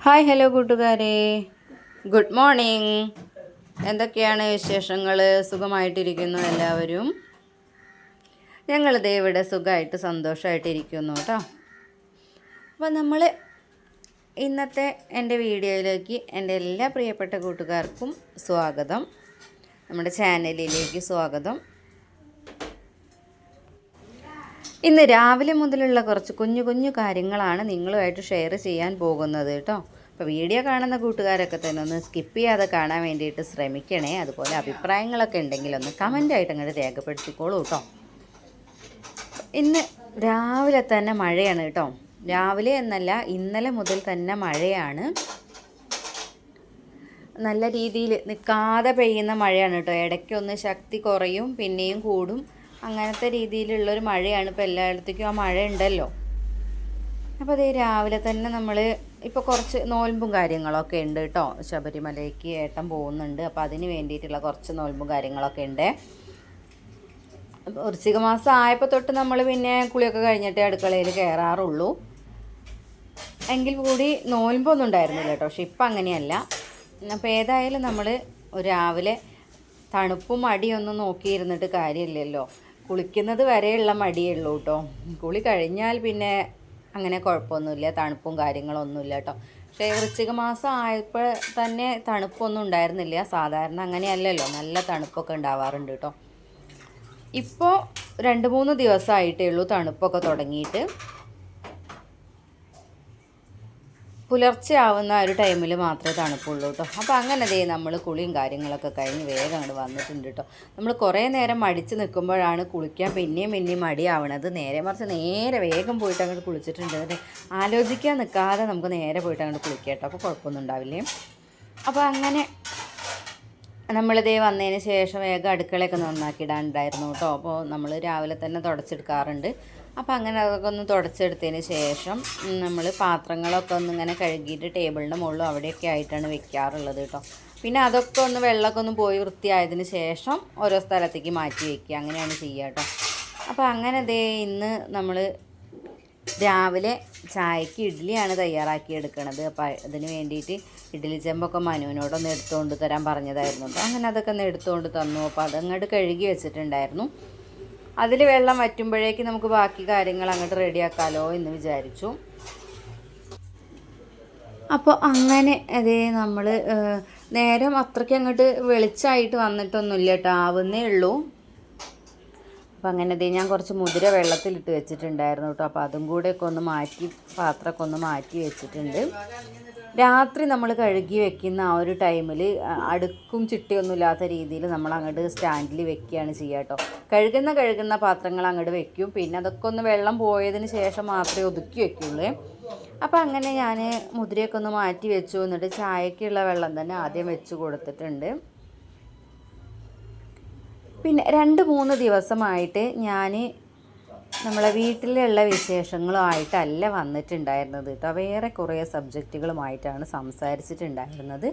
Hi hello കൂട്ടുകാരെ, good morning. എന്തൊക്കെയാണ് വിശേഷങ്ങൾ? സുഖമായിട്ടിരിക്കുന്നു എല്ലാവരും? ഞങ്ങളിതേ ഇവിടെ സുഖമായിട്ട് സന്തോഷമായിട്ടിരിക്കുന്നു കേട്ടോ. അപ്പോൾ നമ്മൾ ഇന്നത്തെ എൻ്റെ വീഡിയോയിലേക്ക് എൻ്റെ എല്ലാ പ്രിയപ്പെട്ട കൂട്ടുകാർക്കും സ്വാഗതം, നമ്മുടെ ചാനലിലേക്ക് സ്വാഗതം. ഇന്ന് രാവിലെ മുതലുള്ള കുറച്ച് കുഞ്ഞു കുഞ്ഞു കാര്യങ്ങളാണ് നിങ്ങളുമായിട്ട് ഷെയർ ചെയ്യാൻ പോകുന്നത് കേട്ടോ. അപ്പോൾ വീഡിയോ കാണുന്ന കൂട്ടുകാരൊക്കെ തന്നെ ഒന്ന് സ്കിപ്പ് ചെയ്യാതെ കാണാൻ വേണ്ടിയിട്ട് ശ്രമിക്കണേ. അതുപോലെ അഭിപ്രായങ്ങളൊക്കെ ഉണ്ടെങ്കിൽ ഒന്ന് കമൻ്റായിട്ട് അങ്ങോട്ട് രേഖപ്പെടുത്തിക്കോളൂ കേട്ടോ. ഇന്ന് രാവിലെ തന്നെ മഴയാണ് കേട്ടോ. രാവിലെ എന്നല്ല, ഇന്നലെ മുതൽ തന്നെ മഴയാണ്. നല്ല രീതിയിൽ നിൽക്കാതെ പെയ്യുന്ന മഴയാണ് കേട്ടോ. ഇടയ്ക്കൊന്ന് ശക്തി കുറയും, പിന്നെയും കൂടും. അങ്ങനത്തെ രീതിയിലുള്ളൊരു മഴയാണ്. ഇപ്പോൾ എല്ലായിടത്തേക്കും ആ മഴ ഉണ്ടല്ലോ. അപ്പോൾ അതേ രാവിലെ തന്നെ നമ്മൾ ഇപ്പോൾ കുറച്ച് നോൽമ്പും കാര്യങ്ങളൊക്കെ ഉണ്ട് കേട്ടോ. ശബരിമലയ്ക്ക് ഏട്ടൻ പോകുന്നുണ്ട്. അപ്പോൾ അതിന് വേണ്ടിയിട്ടുള്ള കുറച്ച് നോൽമ്പും കാര്യങ്ങളൊക്കെ ഉണ്ട്. വൃശ്ചിക മാസം ആയപ്പോൾ തൊട്ട് നമ്മൾ പിന്നെ കുളിയൊക്കെ കഴിഞ്ഞിട്ടേ അടുക്കളയിൽ കയറാറുള്ളൂ. എങ്കിൽ കൂടി നോൽമ്പൊന്നും ഉണ്ടായിരുന്നില്ല കേട്ടോ. പക്ഷെ ഇപ്പം അങ്ങനെയല്ല. അപ്പോൾ ഏതായാലും നമ്മൾ രാവിലെ തണുപ്പും മടിയൊന്നും നോക്കിയിരുന്നിട്ട് കാര്യമില്ലല്ലോ. കുളിക്കുന്നത് വരെയുള്ള മടിയേ ഉള്ളൂ കേട്ടോ. കുളി കഴിഞ്ഞാൽ പിന്നെ അങ്ങനെ കുഴപ്പമൊന്നുമില്ല, തണുപ്പും കാര്യങ്ങളൊന്നുമില്ല കേട്ടോ. പക്ഷേ വൃശ്ചിക മാസം ആയപ്പോൾ തന്നെ തണുപ്പൊന്നും ഉണ്ടായിരുന്നില്ല. സാധാരണ അങ്ങനെയല്ലല്ലോ, നല്ല തണുപ്പൊക്കെ ഉണ്ടാവാറുണ്ട് കേട്ടോ. ഇപ്പോൾ 2-3 ദിവസമായിട്ടേ ഉള്ളൂ തണുപ്പൊക്കെ തുടങ്ങിയിട്ട്. പുലർച്ചെ ആവുന്ന ഒരു ടൈമിൽ മാത്രമേ തണുപ്പുള്ളൂ കേട്ടോ. അപ്പോൾ അങ്ങനെ നമ്മൾ കുളിയും കാര്യങ്ങളൊക്കെ കഴിഞ്ഞ് വേഗം അങ്ങോട്ട് വന്നിട്ടുണ്ട് കേട്ടോ. നമ്മൾ കുറേ നേരം മടിച്ച് നിൽക്കുമ്പോഴാണ് കുളിക്കാൻ പിന്നെയും മടിയാവണത്. നേരെ വേഗം പോയിട്ട് അങ്ങോട്ട് കുളിച്ചിട്ടുണ്ട്. എന്നിട്ട് ആലോചിക്കാൻ നിൽക്കാതെ നമുക്ക് നേരെ പോയിട്ട് അങ്ങോട്ട് കുളിക്കാം കേട്ടോ. അപ്പോൾ കുഴപ്പമൊന്നും ഉണ്ടാവില്ലേ. അപ്പോൾ അങ്ങനെ നമ്മളിതേ വന്നതിന് ശേഷം വേഗം അടുക്കളയൊക്കെ നന്നാക്കിയിടാനുണ്ടായിരുന്നു കേട്ടോ. അപ്പോൾ നമ്മൾ രാവിലെ തന്നെ തുടച്ചെടുക്കാറുണ്ട്. അപ്പോൾ അങ്ങനെ അതൊക്കെ ഒന്ന് തുടച്ചെടുത്തതിന് ശേഷം നമ്മൾ പാത്രങ്ങളൊക്കെ ഒന്ന് ഇങ്ങനെ കഴുകിയിട്ട് ടേബിളിൻ്റെ മുകളിലും അവിടെയൊക്കെ ആയിട്ടാണ് വെക്കാറുള്ളത് കേട്ടോ. പിന്നെ അതൊക്കെ ഒന്ന് വെള്ളമൊക്കെ ഒന്ന് പോയി വൃത്തിയായതിന് ശേഷം ഓരോ സ്ഥലത്തേക്ക് മാറ്റി വയ്ക്കുക, അങ്ങനെയാണ് ചെയ്യുക കേട്ടോ. അപ്പോൾ അങ്ങനെ ഇന്ന് നമ്മൾ രാവിലെ ചായക്ക് ഇഡ്ഡലിയാണ് തയ്യാറാക്കി എടുക്കുന്നത്. അപ്പോൾ അതിന് വേണ്ടിയിട്ട് ഇഡ്ഡലി ചെമ്പൊക്കെ മനുവിനോടൊന്ന് എടുത്തുകൊണ്ട് തരാൻ പറഞ്ഞതായിരുന്നു കേട്ടോ. അങ്ങനെ അതൊക്കെ ഒന്ന് എടുത്തുകൊണ്ട് തന്നു. അപ്പോൾ അതങ്ങോട്ട് കഴുകി വെച്ചിട്ടുണ്ടായിരുന്നു. അതിൽ വെള്ളം വറ്റുമ്പോഴേക്ക് നമുക്ക് ബാക്കി കാര്യങ്ങൾ അങ്ങോട്ട് റെഡിയാക്കാമല്ലോ എന്ന് വിചാരിച്ചു. അപ്പോൾ അങ്ങനെ നമ്മൾ നേരം അത്രയ്ക്ക് അങ്ങോട്ട് വെളിച്ചമായിട്ട് വന്നിട്ടൊന്നുമില്ല കേട്ടോ, ആവുന്നേ ഉള്ളൂ. അപ്പോൾ അങ്ങനെ ഞാൻ കുറച്ച് മുതിര വെള്ളത്തിലിട്ട് വെച്ചിട്ടുണ്ടായിരുന്നു കേട്ടോ. അപ്പോൾ അതും കൂടെയൊക്കെ ഒന്ന് മാറ്റി, പാത്രമൊക്കെ ഒന്ന് മാറ്റി വെച്ചിട്ടുണ്ട്. രാത്രി നമ്മൾ കഴുകി വെക്കുന്ന ആ ഒരു ടൈമിൽ അടുക്കും ചിട്ടിയൊന്നുമില്ലാത്ത രീതിയിൽ നമ്മൾ അങ്ങോട്ട് സ്റ്റാൻഡിൽ വെക്കുകയാണ് ചെയ്യുക കേട്ടോ. കഴുകുന്ന പാത്രങ്ങൾ അങ്ങോട്ട് വെക്കും. പിന്നെ അതൊക്കെ ഒന്ന് വെള്ളം പോയതിന് ശേഷം മാത്രമേ ഒതുക്കി വെക്കുള്ളൂ. അപ്പോൾ അങ്ങനെ ഞാൻ മുതിരയൊക്കെ ഒന്ന് മാറ്റി വെച്ചു. എന്നിട്ട് ചായക്കുള്ള വെള്ളം തന്നെ ആദ്യം വെച്ച് കൊടുത്തിട്ടുണ്ട്. പിന്നെ 2-3 ദിവസമായിട്ട് ഞാൻ നമ്മളെ വീട്ടിലുള്ള വിശേഷങ്ങളുമായിട്ടല്ല വന്നിട്ടുണ്ടായിരുന്നത് കേട്ടോ. വേറെ കുറേ സബ്ജക്റ്റുകളുമായിട്ടാണ് സംസാരിച്ചിട്ടുണ്ടായിരുന്നത്.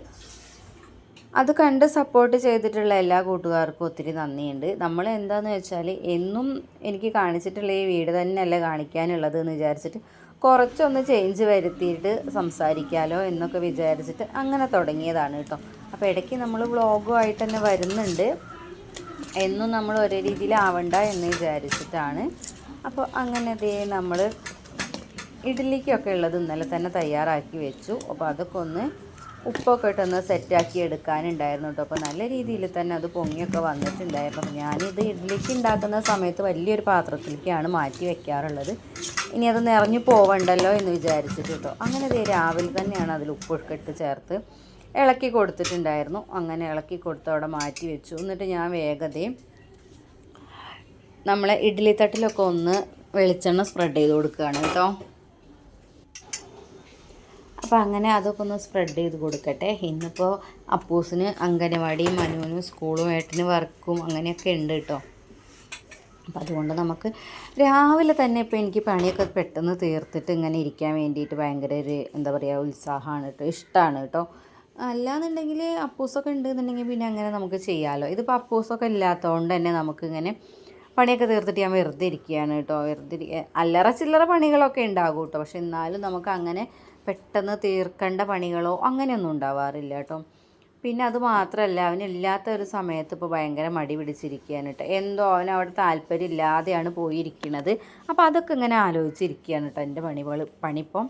അത് കണ്ട് സപ്പോർട്ട് ചെയ്തിട്ടുള്ള എല്ലാ കൂട്ടുകാർക്കും ഒത്തിരി നന്ദിയുണ്ട്. നമ്മൾ എന്താണെന്ന് വെച്ചാൽ എന്നും എനിക്ക് കാണിച്ചിട്ടുള്ള ഈ വീട് തന്നെയല്ല കാണിക്കാനുള്ളത് എന്ന് വിചാരിച്ചിട്ട് കുറച്ചൊന്ന് ചേഞ്ച് വരുത്തിയിട്ട് സംസാരിക്കാമല്ലോ എന്നൊക്കെ വിചാരിച്ചിട്ട് അങ്ങനെ തുടങ്ങിയതാണ് കേട്ടോ. അപ്പോൾ ഇടയ്ക്ക് നമ്മൾ വ്ളോഗുമായിട്ട് തന്നെ വരുന്നുണ്ട്. എന്നും നമ്മൾ ഒരേ രീതിയിലാവണ്ട എന്ന് വിചാരിച്ചിട്ടാണ്. അപ്പോൾ അങ്ങനെ നമ്മൾ ഇഡ്ഡലിക്കൊക്കെ ഉള്ളത് ഇന്നലെ തന്നെ തയ്യാറാക്കി വെച്ചു. അപ്പോൾ അതൊക്കെ ഒന്ന് ഉപ്പൊക്കെ ഇട്ടൊന്ന് സെറ്റാക്കി എടുക്കാനുണ്ടായിരുന്നു കേട്ടോ. അപ്പോൾ നല്ല രീതിയിൽ തന്നെ അത് പൊങ്ങിയൊക്കെ വന്നിട്ടുണ്ടായിരുന്നു. അപ്പോൾ ഞാനിത് ഇഡ്ഡലിക്ക് ഉണ്ടാക്കുന്ന സമയത്ത് വലിയൊരു പാത്രത്തിലേക്കാണ് മാറ്റി വെക്കാറുള്ളത്. ഇനി അത് നിറഞ്ഞു പോവണ്ടല്ലോ എന്ന് വിചാരിച്ചിട്ട് കേട്ടോ. അങ്ങനെ രാവിലെ തന്നെയാണ് അതിൽ ഉപ്പൊക്കെ ഇട്ട് ചേർത്ത് ഇളക്കി കൊടുത്തിട്ടുണ്ടായിരുന്നു. അങ്ങനെ ഇളക്കി കൊടുത്ത് അവിടെ മാറ്റി വെച്ചു. എന്നിട്ട് ഞാൻ വേഗതയും നമ്മളെ ഇഡ്ഡലി തട്ടിലൊക്കെ ഒന്ന് വെളിച്ചെണ്ണ സ്പ്രെഡ് ചെയ്ത് കൊടുക്കുകയാണ് കേട്ടോ. അപ്പോൾ അങ്ങനെ അതൊക്കെ ഒന്ന് സ്പ്രെഡ് ചെയ്ത് കൊടുക്കട്ടെ. ഇന്നിപ്പോൾ അപ്പൂസിന് അംഗനവാടിയും മനുവിനും സ്കൂളും ഏട്ടന് വർക്കും അങ്ങനെയൊക്കെ ഉണ്ട് കേട്ടോ. അപ്പോൾ അതുകൊണ്ട് നമുക്ക് രാവിലെ തന്നെ ഇപ്പോൾ എനിക്ക് പണിയൊക്കെ പെട്ടെന്ന് തീർത്തിട്ട് ഇങ്ങനെ ഇരിക്കാൻ വേണ്ടിയിട്ട് ഭയങ്കര ഒരു എന്താ പറയുക ഉത്സാഹമാണ് കേട്ടോ, ഇഷ്ടമാണ് കേട്ടോ. അല്ലാന്നുണ്ടെങ്കിൽ അപ്പൂസൊക്കെ ഉണ്ടെന്നുണ്ടെങ്കിൽ പിന്നെ അങ്ങനെ നമുക്ക് ചെയ്യാമല്ലോ. ഇതിപ്പോൾ അപ്പൂസൊക്കെ ഇല്ലാത്തതുകൊണ്ട് തന്നെ നമുക്കിങ്ങനെ പണിയൊക്കെ തീർത്തിട്ട് ഞാൻ വെറുതെ ഇരിക്കുകയാണ് കേട്ടോ. അല്ലറ ചില്ലറ പണികളൊക്കെ ഉണ്ടാകും കേട്ടോ. പക്ഷെ എന്നാലും നമുക്ക് അങ്ങനെ പെട്ടെന്ന് തീർക്കേണ്ട പണികളോ അങ്ങനെയൊന്നും ഉണ്ടാവാറില്ല കേട്ടോ. പിന്നെ അത് മാത്രമല്ല, അവനില്ലാത്ത ഒരു സമയത്ത് ഇപ്പോൾ ഭയങ്കര മടി പിടിച്ചിരിക്കുകയാണ് കേട്ടോ. എന്തോ അവനവിടെ താല്പര്യം ഇല്ലാതെയാണ് പോയിരിക്കുന്നത്. അപ്പോൾ അതൊക്കെ ഇങ്ങനെ ആലോചിച്ചിരിക്കുകയാണ് കേട്ടോ എൻ്റെ പണിയിപ്പം.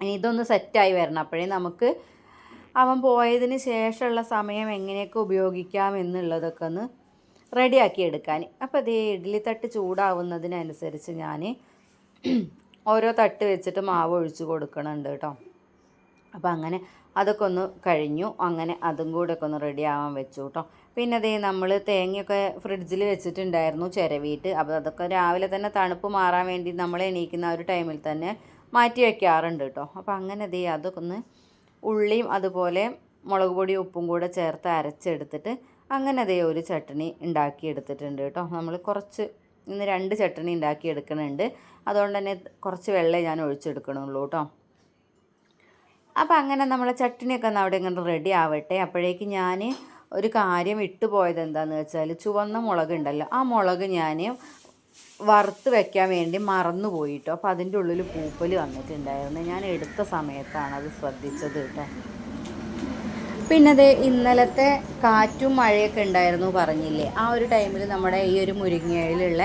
ഇനി ഇതൊന്ന് സെറ്റായി വരണം, അപ്പോഴേ നമുക്ക് അവൻ പോയതിന് ശേഷമുള്ള സമയം എങ്ങനെയൊക്കെ ഉപയോഗിക്കാം എന്നുള്ളതൊക്കെ ഒന്ന് റെഡിയാക്കി എടുക്കാൻ. അപ്പോൾ ഇതേ ഇഡ്ഡലി തട്ട് ചൂടാവുന്നതിനനുസരിച്ച് ഞാൻ ഓരോ തട്ട് വെച്ചിട്ട് മാവ് ഒഴിച്ച് കൊടുക്കണുണ്ട് കേട്ടോ. അപ്പോൾ അങ്ങനെ അതൊക്കെ ഒന്ന് കഴിഞ്ഞു. അങ്ങനെ അതും കൂടെ ഒക്കെ ഒന്ന് റെഡി ആവാൻ വെച്ചു കേട്ടോ. പിന്നെ അതേ നമ്മൾ തേങ്ങയൊക്കെ ഫ്രിഡ്ജിൽ വെച്ചിട്ടുണ്ടായിരുന്നു ചിരവിയിട്ട്. അപ്പോൾ അതൊക്കെ രാവിലെ തന്നെ തണുപ്പ് മാറാൻ വേണ്ടി നമ്മൾ എണീക്കുന്ന ആ ഒരു ടൈമിൽ തന്നെ മാറ്റി വയ്ക്കാറുണ്ട് കേട്ടോ. അപ്പോൾ അങ്ങനെ അതേ അതൊക്കെ ഒന്ന് ഉള്ളിയും അതുപോലെ മുളക് പൊടി ഉപ്പും കൂടെ ചേർത്ത് അരച്ചെടുത്തിട്ട് അങ്ങനെ അതേ ഒരു ചട്നി ഉണ്ടാക്കി എടുത്തിട്ടുണ്ട് കേട്ടോ. നമ്മൾ ഇന്ന് 2 ചട്നി ഉണ്ടാക്കി എടുക്കുന്നുണ്ട്. അതുകൊണ്ട് തന്നെ കുറച്ച് വെള്ളമേ ഞാൻ ഒഴിച്ചെടുക്കണുള്ളൂ കേട്ടോ. അപ്പോൾ അങ്ങനെ നമ്മളെ ചട്നിയൊക്കെ ഒന്ന് അവിടെ ഇങ്ങനെ റെഡി ആവട്ടെ. അപ്പോഴേക്ക് ഞാൻ ഒരു കാര്യം ഇട്ടുപോയത് എന്താണെന്ന് വെച്ചാൽ, ചുവന്ന മുളക് ഉണ്ടല്ലോ, ആ മുളക് ഞാൻ വറുത്ത് വെക്കാൻ വേണ്ടി മറന്നു പോയിട്ടോ. അപ്പോൾ അതിൻ്റെ ഉള്ളിൽ പൂപ്പൽ വന്നിട്ടുണ്ടായിരുന്നു. ഞാൻ എടുത്ത സമയത്താണ് അത് ശ്രദ്ധിച്ചത് കേട്ടോ. പിന്നെ അത് ഇന്നലത്തെ കാറ്റും മഴയൊക്കെ ഉണ്ടായിരുന്നു പറഞ്ഞില്ലേ, ആ ഒരു ടൈമിൽ നമ്മുടെ ഈ ഒരു മുരിങ്ങയിലുള്ള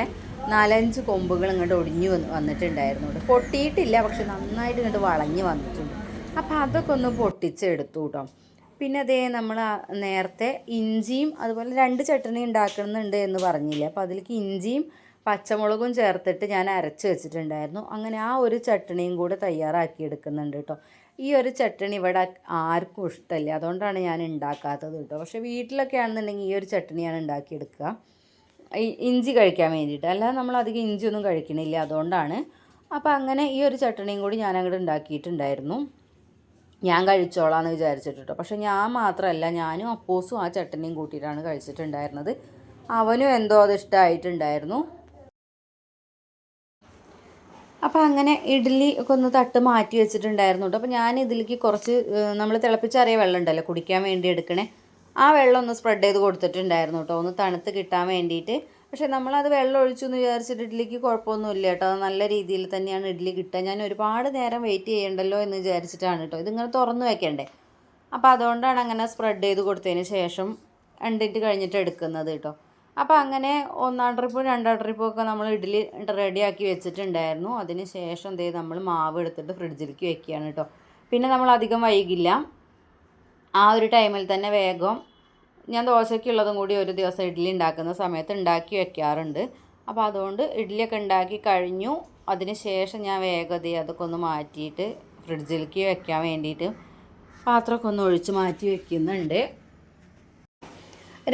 4-5 കൊമ്പുകൾ ഇങ്ങോട്ട് ഒടിഞ്ഞു വന്നിട്ടുണ്ടായിരുന്നു. പൊട്ടിയിട്ടില്ല, പക്ഷെ നന്നായിട്ട് ഇങ്ങോട്ട് വളഞ്ഞ് വന്നിട്ടുണ്ട്. അപ്പോൾ അതൊക്കെ ഒന്ന് പൊട്ടിച്ചെടുത്തു കേട്ടോ. പിന്നെ അതേ നമ്മൾ നേരത്തെ ഇഞ്ചിയും അതുപോലെ 2 ചട്നി ഉണ്ടാക്കുന്നുണ്ട് എന്ന് പറഞ്ഞില്ലേ, അപ്പോൾ അതിലേക്ക് ഇഞ്ചിയും പച്ചമുളകും ചേർത്തിട്ട് ഞാൻ അരച്ച് വെച്ചിട്ടുണ്ടായിരുന്നു. അങ്ങനെ ആ ഒരു ചട്നിയും കൂടെ തയ്യാറാക്കി എടുക്കുന്നുണ്ട് കേട്ടോ. ഈ ഒരു ചട്നി ഇവിടെ ആർക്കും ഇഷ്ടമല്ല, അതുകൊണ്ടാണ് ഞാൻ ഉണ്ടാക്കാത്തത് കേട്ടോ. പക്ഷേ വീട്ടിലൊക്കെ ആണെന്നുണ്ടെങ്കിൽ ഈ ഒരു ചട്നിയാണ് ഉണ്ടാക്കിയെടുക്കുക, ഇഞ്ചി കഴിക്കാൻ വേണ്ടിയിട്ട്. അല്ലാതെ നമ്മൾ അധികം ഇഞ്ചിയൊന്നും കഴിക്കണില്ല, അതുകൊണ്ടാണ്. അപ്പോൾ അങ്ങനെ ഈ ഒരു ചട്നിയും കൂടി ഞാൻ അങ്ങോട്ട് ഉണ്ടാക്കിയിട്ടുണ്ടായിരുന്നു. ഞാൻ കഴിച്ചോളാമെന്ന് വിചാരിച്ചിട്ട് കേട്ടോ. പക്ഷേ ഞാൻ മാത്രമല്ല, ഞാനും അപ്പോസും ആ ചട്നിയും കൂട്ടിയിട്ടാണ് കഴിച്ചിട്ടുണ്ടായിരുന്നത്. അവനും എന്തോ അത് ഇഷ്ടമായിട്ടുണ്ടായിരുന്നു. അപ്പോൾ അങ്ങനെ ഇഡ്ഡലി ഒക്കെ ഒന്ന് തട്ട് മാറ്റി വെച്ചിട്ടുണ്ടായിരുന്നു കേട്ടോ. അപ്പോൾ ഞാൻ ഇതിലേക്ക് കുറച്ച് നമ്മൾ തിളപ്പിച്ചാറിയ വെള്ളം ഉണ്ടല്ലോ കുടിക്കാൻ വേണ്ടി എടുക്കണേ, ആ വെള്ളം ഒന്ന് സ്പ്രെഡ് ചെയ്ത് കൊടുത്തിട്ടുണ്ടായിരുന്നു കേട്ടോ, ഒന്ന് തണുത്ത് കിട്ടാൻ വേണ്ടിയിട്ട്. പക്ഷേ നമ്മളത് വെള്ളം ഒഴിച്ചു എന്ന് വിചാരിച്ചിട്ട് ഇഡ്ഡലിക്ക് കുഴപ്പമൊന്നുമില്ല കേട്ടോ, നല്ല രീതിയിൽ തന്നെയാണ് ഇഡ്ഡലി കിട്ടുക. ഞാൻ ഒരുപാട് നേരം വെയിറ്റ് ചെയ്യണ്ടല്ലോ എന്ന് വിചാരിച്ചിട്ടാണ് കേട്ടോ, ഇതിങ്ങനെ തുറന്ന് വെക്കണ്ടേ. അപ്പോൾ അതുകൊണ്ടാണ് അങ്ങനെ സ്പ്രെഡ് ചെയ്ത് കൊടുത്തതിന് ശേഷം 2 മിനിറ്റ് കഴിഞ്ഞിട്ട് എടുക്കുന്നത് കേട്ടോ. അപ്പോൾ അങ്ങനെ 1-ാം ട്രിപ്പും 2-ാം ട്രിപ്പും ഒക്കെ നമ്മൾ ഇഡ്ഡലി റെഡിയാക്കി വെച്ചിട്ടുണ്ടായിരുന്നു. അതിന് ശേഷം നമ്മൾ മാവ് എടുത്തിട്ട് ഫ്രിഡ്ജിലേക്ക് വെക്കുകയാണ് കേട്ടോ. പിന്നെ നമ്മൾ അധികം വൈകില്ല, ആ ഒരു ടൈമിൽ തന്നെ വേഗം ഞാൻ ദോശയ്ക്കുള്ളതും കൂടി ഒരു ദിവസം ഇഡ്ഡലി ഉണ്ടാക്കുന്ന സമയത്ത് ഉണ്ടാക്കി വെക്കാറുണ്ട്. അപ്പോൾ അതുകൊണ്ട് ഇഡ്ഡലിയൊക്കെ ഉണ്ടാക്കി കഴിഞ്ഞു. അതിന് ശേഷം ഞാൻ വേഗത അതൊക്കെ ഒന്ന് മാറ്റിയിട്ട് ഫ്രിഡ്ജിലേക്ക് വെക്കാൻ വേണ്ടിയിട്ട് പാത്രമൊക്കെ ഒന്ന് ഒഴിച്ച് മാറ്റി വെക്കുന്നുണ്ട്.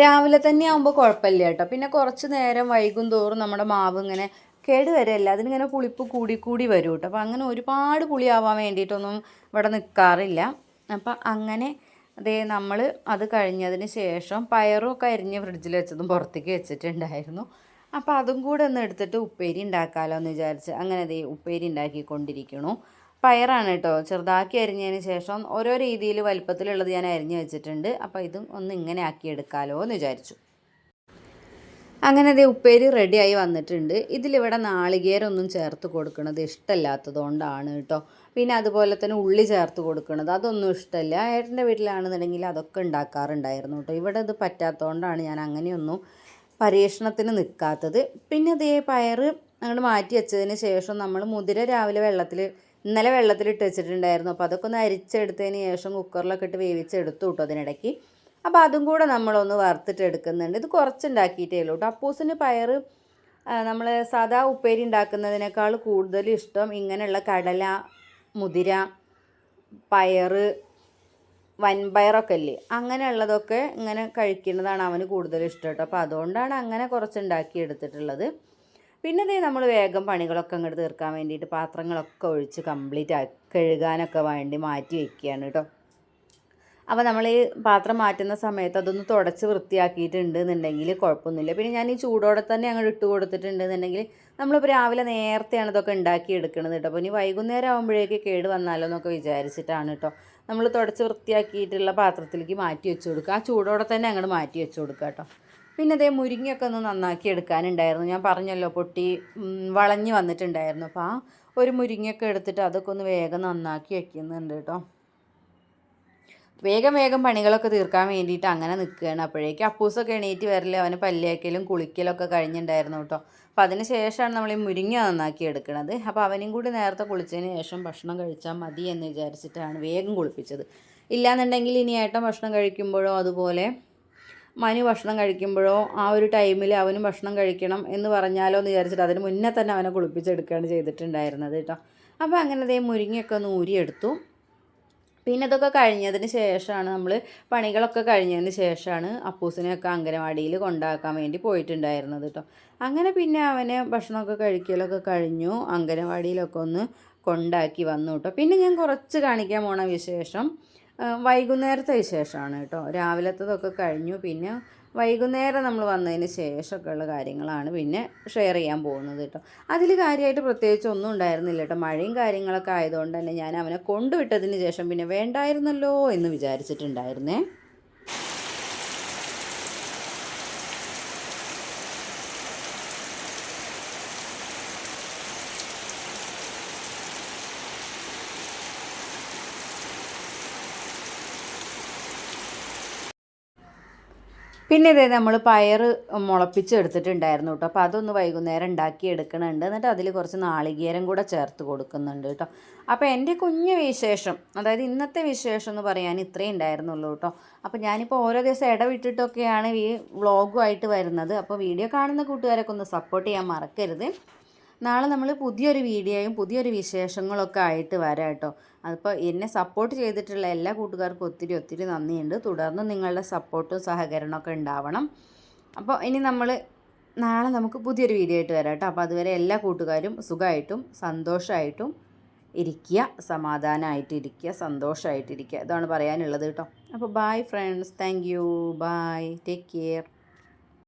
രാവിലെ തന്നെ ആകുമ്പോൾ കുഴപ്പമില്ല കേട്ടോ. പിന്നെ കുറച്ച് നേരം വൈകും തോറും നമ്മുടെ മാവ് ഇങ്ങനെ കേടുവരല്ല, അതിനിങ്ങനെ പുളിപ്പ് കൂടി വരും കേട്ടോ. അപ്പോൾ അങ്ങനെ ഒരുപാട് പുളിയാവാൻ വേണ്ടിയിട്ടൊന്നും ഇവിടെ നിൽക്കാറില്ല. അപ്പം അങ്ങനെ നമ്മൾ അത് കഴിഞ്ഞതിന് ശേഷം പയറും ഒക്കെ അരിഞ്ഞ് ഫ്രിഡ്ജിൽ വെച്ചതും പുറത്തേക്ക് വെച്ചിട്ടുണ്ടായിരുന്നു. അപ്പോൾ അതും കൂടെ ഒന്ന് എടുത്തിട്ട് ഉപ്പേരി ഉണ്ടാക്കാമല്ലോ എന്ന് വിചാരിച്ച് അങ്ങനെ ഉപ്പേരി ഉണ്ടാക്കിക്കൊണ്ടിരിക്കണു. പയറാണ് കേട്ടോ, ചെറുതാക്കി അരിഞ്ഞതിന് ശേഷം ഓരോ രീതിയിൽ വലുപ്പത്തിലുള്ളത് ഞാൻ അരിഞ്ഞ് വെച്ചിട്ടുണ്ട്. അപ്പോൾ ഇതും ഒന്ന് ഇങ്ങനെ ആക്കി എടുക്കാമല്ലോ എന്ന് വിചാരിച്ചു. അങ്ങനെ ഉപ്പേരി റെഡിയായി വന്നിട്ടുണ്ട്. ഇതിലിവിടെ നാളികേരമൊന്നും ചേർത്ത് കൊടുക്കുന്നത് ഇഷ്ടമല്ലാത്തതുകൊണ്ടാണ് കേട്ടോ. പിന്നെ അതുപോലെ തന്നെ ഉള്ളി ചേർത്ത് കൊടുക്കുന്നത് അതൊന്നും ഇഷ്ടമല്ല. ഏട്ടൻ്റെ വീട്ടിലാണെന്നുണ്ടെങ്കിൽ അതൊക്കെ ഉണ്ടാക്കാറുണ്ടായിരുന്നു കേട്ടോ. ഇവിടെ ഇത് പറ്റാത്തതുകൊണ്ടാണ് ഞാൻ അങ്ങനെയൊന്നും പരീക്ഷണത്തിന് നിൽക്കാത്തത്. പിന്നെ പയർ അങ്ങോട്ട് മാറ്റി വെച്ചതിന് ശേഷം നമ്മൾ മുതിര ഇന്നലെ വെള്ളത്തിലിട്ട് വെച്ചിട്ടുണ്ടായിരുന്നു. അപ്പോൾ അതൊക്കെ ഒന്ന് അരിച്ചെടുത്തതിന് ശേഷം കുക്കറിലൊക്കെ ഇട്ട് വേവിച്ചെടുത്തു കേട്ടോ അതിനിടയ്ക്ക്. അപ്പോൾ അതും കൂടെ നമ്മളൊന്ന് വറുത്തിട്ട് എടുക്കുന്നുണ്ട്. ഇത് കുറച്ചുണ്ടാക്കിയിട്ടേ ഉള്ളൂ കേട്ടോ. അപ്പൂസിന് പയർ നമ്മൾ സാധാ ഉപ്പേരി ഉണ്ടാക്കുന്നതിനേക്കാൾ കൂടുതൽ ഇഷ്ടം ഇങ്ങനെയുള്ള കടല, മുതിര, പയർ, വൻപയറൊക്കെ ഇല്ലേ, അങ്ങനെയുള്ളതൊക്കെ ഇങ്ങനെ കഴിക്കുന്നതാണ് അവന് കൂടുതൽ ഇഷ്ടം കേട്ടോ. അപ്പോൾ അതുകൊണ്ടാണ് അങ്ങനെ കുറച്ചുണ്ടാക്കി എടുത്തിട്ടുള്ളത്. പിന്നെ നമ്മൾ വേഗം പണികളൊക്കെ അങ്ങോട്ട് തീർക്കാൻ വേണ്ടിയിട്ട് പാത്രങ്ങളൊക്കെ ഒഴിച്ച് കംപ്ലീറ്റ് കഴുകാനൊക്കെ വേണ്ടി മാറ്റി വയ്ക്കുകയാണ് കേട്ടോ. അപ്പോൾ നമ്മൾ ഈ പാത്രം മാറ്റുന്ന സമയത്ത് അതൊന്ന് തുടച്ച് വൃത്തിയാക്കിയിട്ടുണ്ട് എന്നുണ്ടെങ്കിൽ കുഴപ്പമൊന്നുമില്ല. പിന്നെ ഞാൻ ഈ ചൂടോടെ തന്നെ അങ്ങോട്ട് ഇട്ട് കൊടുത്തിട്ടുണ്ടെന്നുണ്ടെങ്കിൽ നമ്മളിപ്പോൾ രാവിലെ നേരത്തെയാണ് ഇതൊക്കെ ഉണ്ടാക്കി എടുക്കുന്നത് കേട്ടോ. അപ്പോൾ ഇനി വൈകുന്നേരം ആകുമ്പോഴേക്ക് കേട് വന്നാലോ എന്നൊക്കെ വിചാരിച്ചിട്ടാണ് കേട്ടോ നമ്മൾ തുടച്ച് വൃത്തിയാക്കിയിട്ടുള്ള പാത്രത്തിലേക്ക് മാറ്റി വെച്ച് കൊടുക്കുക. ആ ചൂടോടെ തന്നെ അങ്ങോട്ട് മാറ്റി വെച്ച് കൊടുക്കുക കേട്ടോ. പിന്നെ മുരിങ്ങയൊക്കെ ഒന്ന് നന്നാക്കി എടുക്കാനുണ്ടായിരുന്നു. ഞാൻ പറഞ്ഞല്ലോ പൊട്ടി വളഞ്ഞ് വന്നിട്ടുണ്ടായിരുന്നു. അപ്പോൾ ആ ഒരു മുരിങ്ങയൊക്കെ എടുത്തിട്ട് അതൊക്കെ ഒന്ന് വേഗം നന്നാക്കി വയ്ക്കുന്നുണ്ട് കേട്ടോ. വേഗം വേഗം പണികളൊക്കെ തീർക്കാൻ വേണ്ടിയിട്ട് അങ്ങനെ നിൽക്കുകയാണ്. അപ്പോഴേക്കും അപ്പൂസൊക്കെ എണീറ്റ് വരല്, അവന് പല്ലേക്കലും കുളിക്കലൊക്കെ കഴിഞ്ഞിട്ടുണ്ടായിരുന്നു കേട്ടോ. അപ്പോൾ അതിന് ശേഷമാണ് നമ്മൾ ഈ മുരിങ്ങ നന്നാക്കി എടുക്കുന്നത്. അപ്പോൾ അവനും കൂടി നേരത്തെ കുളിച്ചതിന് ശേഷം ഭക്ഷണം കഴിച്ചാൽ മതി എന്ന് വിചാരിച്ചിട്ടാണ് വേഗം കുളിപ്പിച്ചത്. ഇല്ലാന്നുണ്ടെങ്കിൽ ഇനി ഏട്ടൻ ഭക്ഷണം കഴിക്കുമ്പോഴോ അതുപോലെ മനു ഭക്ഷണം കഴിക്കുമ്പോഴോ ആ ഒരു ടൈമിൽ അവനും ഭക്ഷണം കഴിക്കണം എന്ന് പറഞ്ഞാലോ എന്ന് വിചാരിച്ചിട്ട് അതിന് മുന്നേ തന്നെ അവനെ കുളിപ്പിച്ചെടുക്കുകയാണ് ചെയ്തിട്ടുണ്ടായിരുന്നത് കേട്ടോ. അപ്പോൾ അങ്ങനെ ദേ മുരിങ്ങയൊക്കെ ഒന്ന് ഊരിയെടുത്തു. പിന്നെ ഇതൊക്കെ കഴിഞ്ഞതിന് ശേഷമാണ് നമ്മൾ പണികളൊക്കെ കഴിഞ്ഞതിന് ശേഷമാണ് അപ്പൂസിനെയൊക്കെ അംഗനവാടിയിൽ കൊണ്ടാക്കാൻ വേണ്ടി പോയിട്ടുണ്ടായിരുന്നത് കേട്ടോ. അങ്ങനെ പിന്നെ അവന് ഭക്ഷണമൊക്കെ കഴിക്കലൊക്കെ കഴിഞ്ഞു, അംഗനവാടിയിലൊക്കെ ഒന്ന് കൊണ്ടാക്കി വന്നു കേട്ടോ. പിന്നെ ഞാൻ കുറച്ച് കാണിക്കാൻ പോണ വിശേഷം വൈകുന്നേരത്തെ വിശേഷമാണ് കേട്ടോ. രാവിലത്തതൊക്കെ കഴിഞ്ഞു, പിന്നെ വൈകുന്നേരം നമ്മൾ വന്നതിന് ശേഷമൊക്കെ ഉള്ള കാര്യങ്ങളാണ് പിന്നെ ഷെയർ ചെയ്യാൻ പോകുന്നത് കേട്ടോ. അതിൽ കാര്യമായിട്ട് പ്രത്യേകിച്ച് ഒന്നും ഉണ്ടായിരുന്നില്ല കേട്ടോ. മഴയും കാര്യങ്ങളൊക്കെ ആയതുകൊണ്ട് തന്നെ ഞാൻ അവനെ കൊണ്ടുവിട്ടതിന് ശേഷം പിന്നെ വേണ്ടായിരുന്നല്ലോ എന്ന് വിചാരിച്ചിട്ടുണ്ടായിരുന്നേ. പിന്നെ ഇതേ നമ്മൾ പയർ മുളപ്പിച്ചെടുത്തിട്ടുണ്ടായിരുന്നു കേട്ടോ. അപ്പോൾ അതൊന്ന് വൈകുന്നേരം ഉണ്ടാക്കി എടുക്കണുണ്ട്. എന്നിട്ട് അതിൽ കുറച്ച് നാളികേരം കൂടെ ചേർത്ത് കൊടുക്കുന്നുണ്ട് കേട്ടോ. അപ്പോൾ എൻ്റെ കുഞ്ഞു വിശേഷം, അതായത് ഇന്നത്തെ വിശേഷം എന്ന് പറയാൻ ഇത്രയും ഉണ്ടായിരുന്നുള്ളൂ കേട്ടോ. അപ്പോൾ ഞാനിപ്പോൾ ഓരോ ദിവസം ഇടവിട്ടിട്ടൊക്കെയാണ് ഈ വ്ളോഗുമായിട്ട് വരുന്നത്. അപ്പോൾ വീഡിയോ കാണുന്ന കൂട്ടുകാരൊക്കെ ഒന്ന് സപ്പോർട്ട് ചെയ്യാൻ മറക്കരുത്. നാളെ നമ്മൾ പുതിയൊരു വീഡിയോയും പുതിയൊരു വിശേഷങ്ങളൊക്കെ ആയിട്ട് വരാം കേട്ടോ. അതിപ്പോൾ എന്നെ സപ്പോർട്ട് ചെയ്തിട്ടുള്ള എല്ലാ കൂട്ടുകാർക്കും ഒത്തിരി ഒത്തിരി നന്ദിയുണ്ട്. തുടർന്ന് നിങ്ങളുടെ സപ്പോർട്ടും സഹകരണമൊക്കെ ഉണ്ടാവണം. അപ്പോൾ ഇനി നാളെ നമുക്ക് പുതിയൊരു വീഡിയോ ആയിട്ട് വരാം കേട്ടോ. അപ്പോൾ അതുവരെ എല്ലാ കൂട്ടുകാരും സുഖമായിട്ടും സന്തോഷമായിട്ടും ഇരിക്കുക, സമാധാനമായിട്ടിരിക്കുക, സന്തോഷമായിട്ടിരിക്കുക. ഇതാണ് പറയാനുള്ളത് കേട്ടോ. അപ്പോൾ bye friends, thank you, bye, take care.